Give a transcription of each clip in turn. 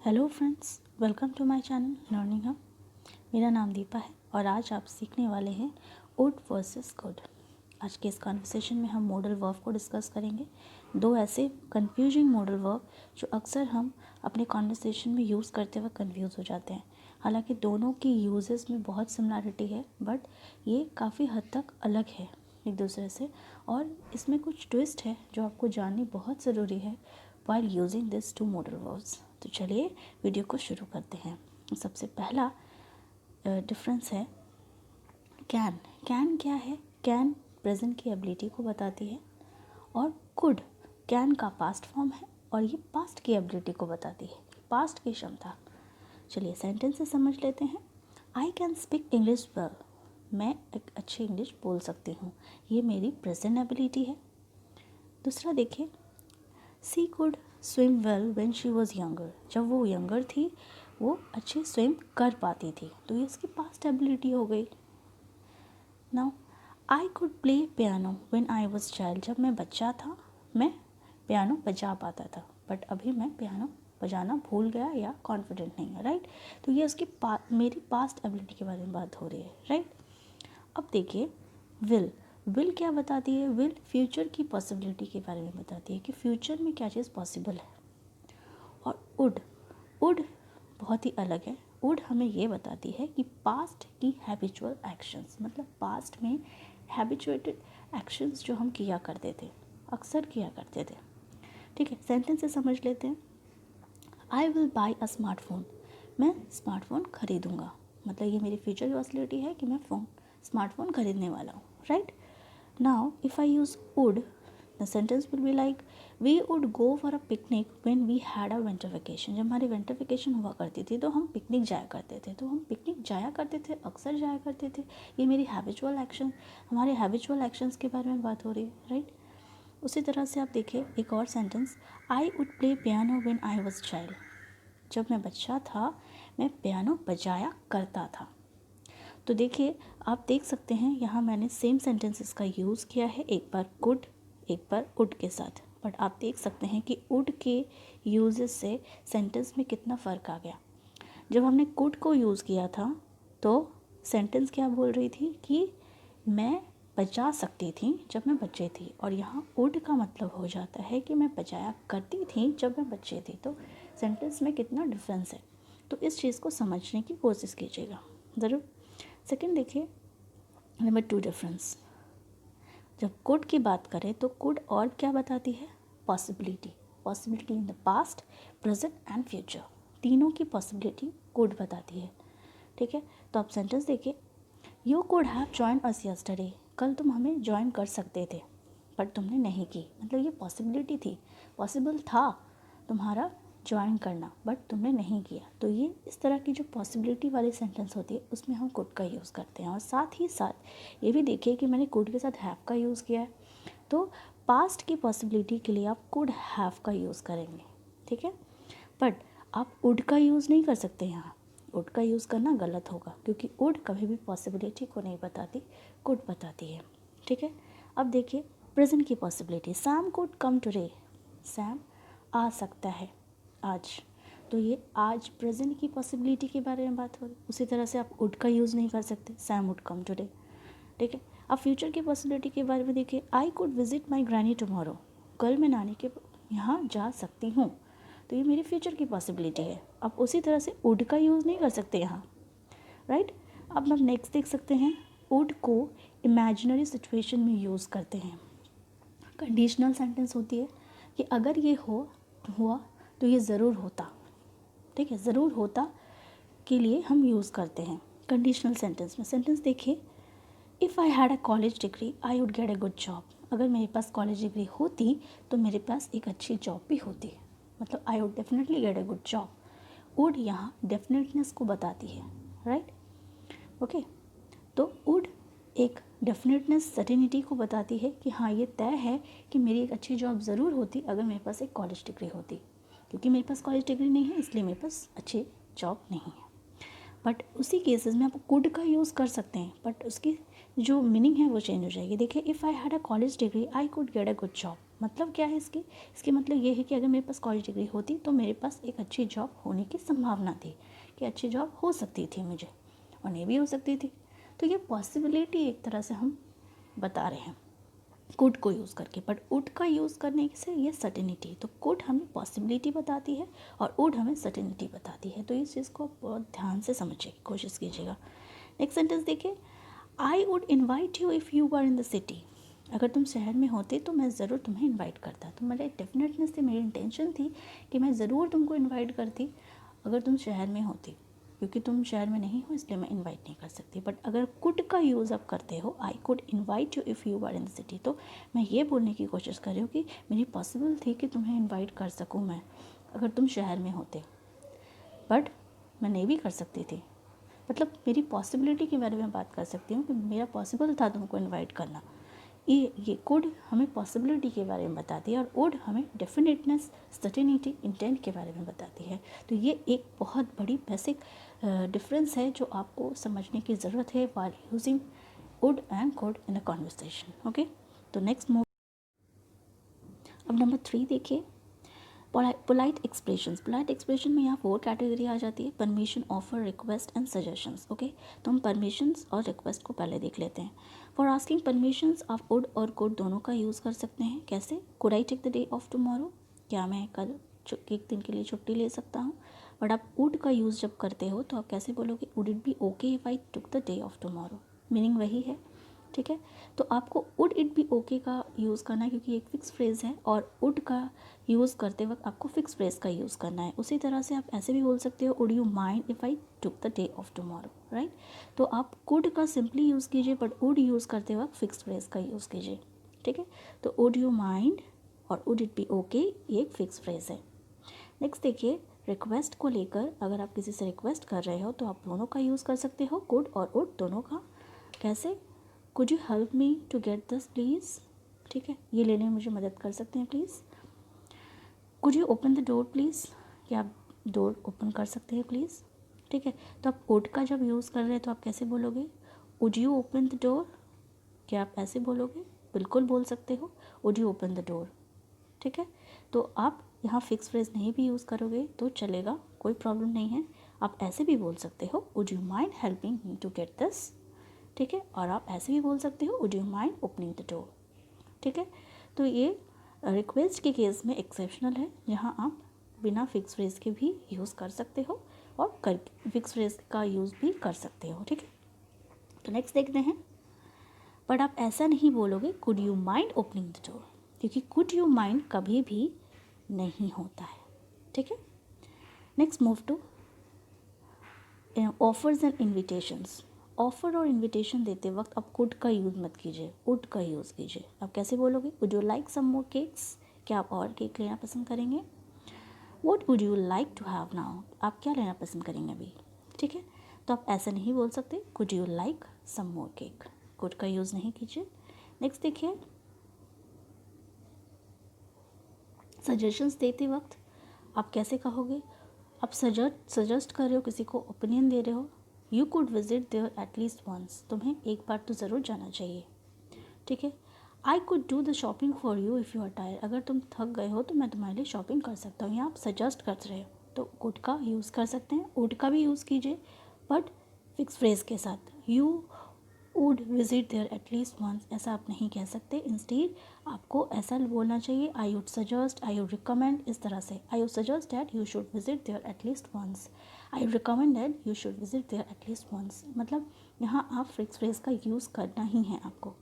Hello friends, welcome to my channel learning hub. मेरा नाम दीपा है और आज आप सीखने वाले हैं वुड वर्सेस कुड। आज के इस कॉन्वर्सेशन में हम मॉडल वर्ब को डिस्कस करेंगे। दो ऐसे कंफ्यूजिंग मॉडल वर्ब जो अक्सर हम अपने कॉन्वर्सेशन में यूज़ करते वक्त कंफ्यूज हो जाते हैं। हालांकि दोनों की यूजेस में बहुत सिमिलरिटी है, बट ये काफ़ी हद तक अलग है एक दूसरे से, और इसमें कुछ ट्विस्ट है जो आपको जाननी बहुत ज़रूरी है while using these two modal verbs। तो चलिए वीडियो को शुरू करते हैं। सबसे पहला डिफरेंस है कैन। कैन क्या है? कैन प्रेजेंट की एबिलिटी को बताती है, और कुड कैन का पास्ट फॉर्म है और ये पास्ट की एबिलिटी को बताती है, पास्ट की क्षमता। चलिए सेंटेंस से समझ लेते हैं। I can speak English well. मैं एक अच्छी इंग्लिश बोल सकती हूँ, ये मेरी प्रेजेंट एबिलिटी है। दूसरा देखिए, she could swim well when she was younger. जब वो यंगर थी वो अच्छे स्विम कर पाती थी, तो ये इसकी पास्ट एबिलिटी हो गई। Now I could play piano when I was child. जब मैं बच्चा था मैं पियानो बजा पाता था, बट अभी मैं पियानो बजाना भूल गया या कॉन्फिडेंट नहीं है, राइट। तो ये उसकी मेरी पास्ट एबिलिटी के बारे में बात हो रही है, राइट। अब देखिए विल क्या बताती है? विल फ्यूचर की पॉसिबिलिटी के बारे में बताती है कि फ्यूचर में क्या चीज़ पॉसिबल है। और वुड बहुत ही अलग है। वुड हमें ये बताती है कि पास्ट की हैबिचुअल एक्शंस, मतलब पास्ट में हैबिचुएटेड एक्शंस जो हम किया करते थे, अक्सर किया करते थे। ठीक है, सेंटेंस से समझ लेते हैं। I will by a smartphone. मैं स्मार्टफोन खरीदूँगा, मतलब ये मेरी फ्यूचर की पॉसिबिलिटी है कि मैं स्मार्टफोन खरीदने वाला हूँ, right. Now, if I use would, the sentence will be like, we would go for a picnic when we had a winter vacation। जब हमारी विंटर वेकेशन हुआ करती थी तो हम पिकनिक जाया करते थे, तो हम पिकनिक जाया करते थे, अक्सर जाया करते थे। ये मेरी हैबिचुअल एक्शन, हमारे हैबिचुअल एक्शंस के बारे में बात हो रही है, राइट। उसी तरह से आप देखिए एक और sentence, I would play piano when I was child. जब मैं बच्चा था मैं पियानो बजाया करता था। तो देखिए आप देख सकते हैं यहाँ मैंने सेम सेंटेंसेस का यूज़ किया है, एक बार कुड एक बार वुड के साथ, बट आप देख सकते हैं कि वुड के यूजेस से सेंटेंस में कितना फ़र्क आ गया। जब हमने कुड को यूज़ किया था तो सेंटेंस क्या बोल रही थी कि मैं बजा सकती थी जब मैं बच्चे थी, और यहाँ वुड का मतलब हो जाता है कि मैं बजाया करती थी जब मैं बच्चे थी। तो सेंटेंस में कितना डिफरेंस है, तो इस चीज़ को समझने की कोशिश कीजिएगा ज़रूर। सेकंड देखिए, नंबर 2 डिफरेंस। जब कुड की बात करें तो कुड और क्या बताती है? Possibility in the past, present and future, तीनों की पॉसिबिलिटी कुड बताती है। ठीक है, तो आप सेंटेंस देखिए, you could have join us yesterday. कल तुम हमें ज्वाइन कर सकते थे बट तुमने नहीं की, मतलब ये पॉसिबिलिटी थी, पॉसिबल था तुम्हारा ज्वाइन करना बट तुमने नहीं किया। तो ये इस तरह की जो पॉसिबिलिटी वाली सेंटेंस होती है उसमें हम कुड का यूज़ करते हैं। और साथ ही साथ ये भी देखिए कि मैंने कुड के साथ हैव का यूज़ किया है, तो पास्ट की पॉसिबिलिटी के लिए आप कुड हैव का यूज़ करेंगे, ठीक है। बट आप वुड का यूज़ नहीं कर सकते यहाँ, वुड का यूज़ करना गलत होगा क्योंकि वुड कभी भी पॉसिबिलिटी को नहीं बताती, कुड बताती है, ठीक है। अब देखिए प्रेजेंट की possibility, Sam could come today. Sam आ सकता है आज, तो ये आज प्रेजेंट की पॉसिबिलिटी के बारे में बात हो रही। उसी तरह से आप वुड का यूज़ नहीं कर सकते, सैम वुड कम टुडे, ठीक है। अब फ्यूचर की पॉसिबिलिटी के बारे में देखिए, I could visit my granny tomorrow. कल मैं नानी के यहाँ जा सकती हूँ, तो ये मेरी फ्यूचर की पॉसिबिलिटी है। अब उसी तरह से वुड का यूज़ नहीं कर सकते यहाँ, राइट। अब हम नेक्स्ट देख सकते हैं, वुड को इमेजिनरी सिचुएशन में यूज़ करते हैं। कंडीशनल सेंटेंस होती है कि अगर ये हुआ तो ये ज़रूर होता, ठीक है, ज़रूर होता के लिए हम यूज़ करते हैं कंडीशनल सेंटेंस में। सेंटेंस देखिए, if I had a college degree I would get a good job. अगर मेरे पास कॉलेज डिग्री होती तो मेरे पास एक अच्छी जॉब भी होती, मतलब I would definitely get a good job. Would यहाँ डेफिनेटनेस को बताती है, राइट, ओके। तो वुड एक डेफिनेटनेस, सर्टेनिटी को बताती है कि हाँ ये तय है कि मेरी एक अच्छी जॉब ज़रूर होती अगर मेरे पास एक कॉलेज डिग्री होती। क्योंकि मेरे पास कॉलेज डिग्री नहीं है इसलिए मेरे पास अच्छी जॉब नहीं है। बट उसी केसेस में आप कुड का यूज़ कर सकते हैं, बट उसकी जो मीनिंग है वो चेंज हो जाएगी। देखिए, if I had a college degree I could get a good job, मतलब क्या है इसकी मतलब ये है कि अगर मेरे पास कॉलेज डिग्री होती तो मेरे पास एक अच्छी जॉब होने की संभावना थी, कि अच्छी जॉब हो सकती थी मुझे, और नहीं भी हो सकती थी। तो ये पॉसिबिलिटी एक तरह से हम बता रहे हैं कुड को यूज़ करके। बट वुड का यूज़ करने से ये सर्टेनिटी, तो कुड हमें पॉसिबिलिटी बताती है और वुड हमें सर्टेनिटी बताती है। तो इस चीज़ को बहुत ध्यान से समझने की कोशिश कीजिएगा। नेक्स्ट सेंटेंस देखिए, I would invite you if you were in the city. अगर तुम शहर में होते तो मैं ज़रूर तुम्हें इन्वाइट करता। तो मेरे डेफिनेटनेस थी, मेरी इंटेंशन थी कि मैं ज़रूर तुमको इन्वाइट करती अगर तुम शहर में होती। क्योंकि तुम शहर में नहीं हो इसलिए मैं इनवाइट नहीं कर सकती। बट अगर कुड का यूज़ आप करते हो, I could invite you if you were in the city, तो मैं ये बोलने की कोशिश कर रही हूँ कि मेरी पॉसिबल थी कि तुम्हें इनवाइट कर सकूँ मैं अगर तुम शहर में होते, बट मैं नहीं भी कर सकती थी। मतलब मेरी पॉसिबिलिटी के बारे में बात कर सकती हूँ कि मेरा पॉसिबल था तुमको इनवाइट करना। ये कुड हमें पॉसिबिलिटी के बारे में बताती है और वुड हमें डेफिनेटनेस, सर्टेनिटी, इंटेंट के बारे में बताती है। तो ये एक बहुत बड़ी बेसिक डिफरेंस है जो आपको समझने की ज़रूरत है while using would and could in a conversation. Okay, तो नेक्स्ट मूव। अब नंबर 3 देखिए, पोलाइट एक्सप्रेशंस। पोलाइट एक्सप्रेशन में यहाँ 4 कैटेगरी आ जाती है, permission, offer, request and suggestions. Okay, तो हम परमिशंस और रिक्वेस्ट को पहले देख लेते हैं। फॉर आस्किंग परमिशंस आप वुड और कुड दोनों का यूज़ कर सकते हैं। कैसे? Could I take the day off tomorrow, क्या मैं कल एक दिन के लिए छुट्टी ले सकता हूँ। बट आप वुड का यूज़ जब करते हो तो आप कैसे बोलोगे? Would it be okay if I took the day off tomorrow. Meaning वही है, ठीक है। तो आपको वुड इट बी ओके का यूज़ करना है क्योंकि एक फिक्स फ्रेज़ है, और वुड का यूज़ करते वक्त आपको फिक्स फ्रेज़ का यूज़ करना है। उसी तरह से आप ऐसे भी बोल सकते हो, would you mind if I took the day off tomorrow, right. तो आप कुड का सिंपली यूज़ कीजिए, बट वुड यूज़ करते वक्त फिक्स फ्रेज़ का यूज़ कीजिए, ठीक है। तो वुड यू माइंड और वुड इट बी ओके, ये एक फिक्स फ्रेज़ है। नेक्स्ट देखिए, रिक्वेस्ट को लेकर अगर आप किसी से रिक्वेस्ट कर रहे हो तो आप दोनों का यूज़ कर सकते हो, कुड और वुड दोनों का। कैसे? Could you help me to get this please, ठीक है, ये लेने में मुझे मदद कर सकते हैं please. Could you open the door please, क्या आप डोर ओपन कर सकते हैं प्लीज़, ठीक है। तो आप वुड का जब यूज़ कर रहे हैं तो आप कैसे बोलोगे? Would you open the door, क्या आप ऐसे बोलोगे? बिल्कुल बोल सकते हो, would you open the door, ठीक है। तो आप यहाँ फिक्स फ्रेज नहीं भी यूज़ करोगे तो चलेगा, कोई प्रॉब्लम नहीं है। आप ऐसे भी बोल सकते हो, would you mind helping me to get this, ठीक है। और आप ऐसे भी बोल सकते हो, would you mind opening the door, ठीक है। तो ये रिक्वेस्ट के केस में एक्सेप्शनल है, जहाँ आप बिना फिक्स फ्रेज के भी यूज़ कर सकते हो और फिक्स फ्रेज का यूज़ भी कर सकते हो, ठीक है। तो नेक्स्ट देखते हैं, बट आप ऐसा नहीं बोलोगे could you mind opening the door, क्योंकि कुड यू माइंड कभी भी नहीं होता है, ठीक है। Next move to offers and invitations. Offer और इन्विटेशन देते वक्त आप कुड का यूज़ मत कीजिए, वुड का यूज़ कीजिए। आप कैसे बोलोगे? Would you like some more cakes, क्या आप और केक लेना पसंद करेंगे? What would you like to have now, आप क्या लेना पसंद करेंगे अभी, ठीक है। तो आप ऐसा नहीं बोल सकते could you like some more cake, could का यूज़ नहीं कीजिए। नेक्स्ट देखिए, सजेशंस देते वक्त आप कैसे कहोगे? आप सजेस्ट कर रहे हो, किसी को ओपिनियन दे रहे हो। You could visit there at least once, तुम्हें एक बार तो ज़रूर जाना चाहिए, ठीक है। I could do the shopping for you if you are tired, अगर तुम थक गए हो तो मैं तुम्हारे लिए शॉपिंग कर सकता हूँ। यहाँ आप सजेस्ट कर रहे हो तो कुड का यूज़ कर सकते हैं, वुड का भी यूज़ कीजिए, बट फिक्स फ्रेज के साथ। You would visit there at least once, ऐसा आप नहीं कह सकते। इंस्टेड आपको ऐसा बोलना चाहिए, I would suggest, I would recommend, इस तरह से। I would suggest that you should visit there at least once, I would recommend that you should visit there at least once. मतलब यहाँ आप फिक्स फ्रेज का यूज़ करना ही है आपको।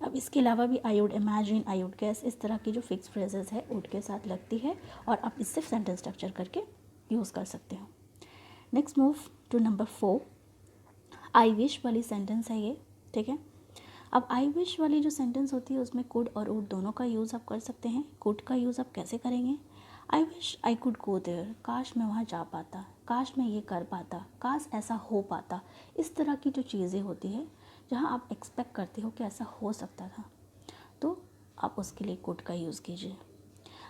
अब इसके अलावा भी I would imagine, I would guess, इस तरह की जो फिक्स फ्रेजेस है वुड के साथ लगती है और आप इससे सेंटेंस स्ट्रक्चर करके यूज़ कर सकते हो। Next move to number 4, I wish वाली सेंटेंस है ये, ठीक है। अब आई विश वाली जो सेंटेंस होती है उसमें कुड और वुड दोनों का यूज़ आप कर सकते हैं। कुड का यूज़ आप कैसे करेंगे? I wish I could go there, काश मैं वहाँ जा पाता, काश मैं ये कर पाता, काश ऐसा हो पाता। इस तरह की जो चीज़ें होती है जहाँ आप एक्सपेक्ट करते हो कि ऐसा हो सकता था, तो आप उसके लिए कुड का यूज़ कीजिए।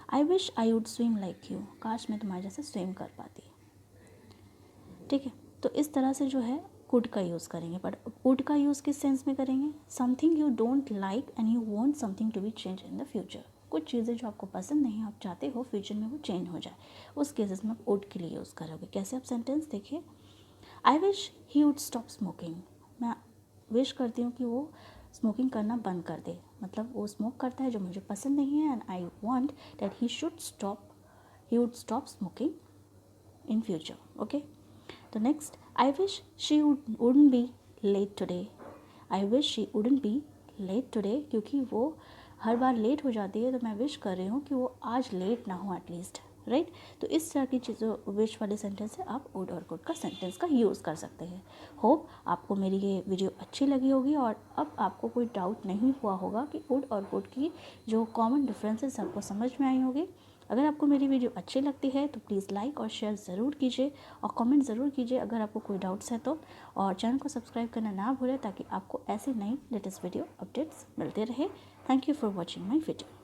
आई wish I would swim like you, काश मैं तुम्हारे जैसे स्विम कर पाती, ठीक है। तो इस तरह से जो है कुड का यूज़ करेंगे। बट वुड का यूज़ किस सेंस में करेंगे? Something you don't like and you want something to be change in the future, कुछ चीज़ें जो आपको पसंद नहीं, आप चाहते हो फ्यूचर में वो चेंज हो जाए, उस केसेस में आप वुड के लिए यूज़ करोगे। कैसे आप सेंटेंस देखिए, I wish he would stop smoking. मैं विश करती हूँ कि वो स्मोकिंग करना बंद कर दे, मतलब वो स्मोक करता है जो मुझे पसंद नहीं है, and I want that he would stop smoking in future. Okay, the next, I wish she wouldn't be late today. I wish she wouldn't be late today, क्योंकि वो हर बार लेट हो जाती है, तो मैं विश कर रही हूँ कि वो आज लेट ना हो एटलीस्ट, राइट। तो इस तरह की चीज़ों विश वाले सेंटेंस से आप वुड और कुड का सेंटेंस का यूज़ कर सकते हैं। होप आपको मेरी ये वीडियो अच्छी लगी होगी और अब आपको कोई डाउट नहीं हुआ होगा कि वुड और कुड की जो कॉमन डिफरेंसेस आपको समझ में आई होगी। अगर आपको मेरी वीडियो अच्छी लगती है तो प्लीज़ लाइक और शेयर ज़रूर कीजिए और कमेंट ज़रूर कीजिए अगर आपको कोई डाउट्स है तो, और चैनल को सब्सक्राइब करना ना भूलें ताकि आपको ऐसे नई लेटेस्ट वीडियो अपडेट्स मिलते रहे। Thank you for watching my video.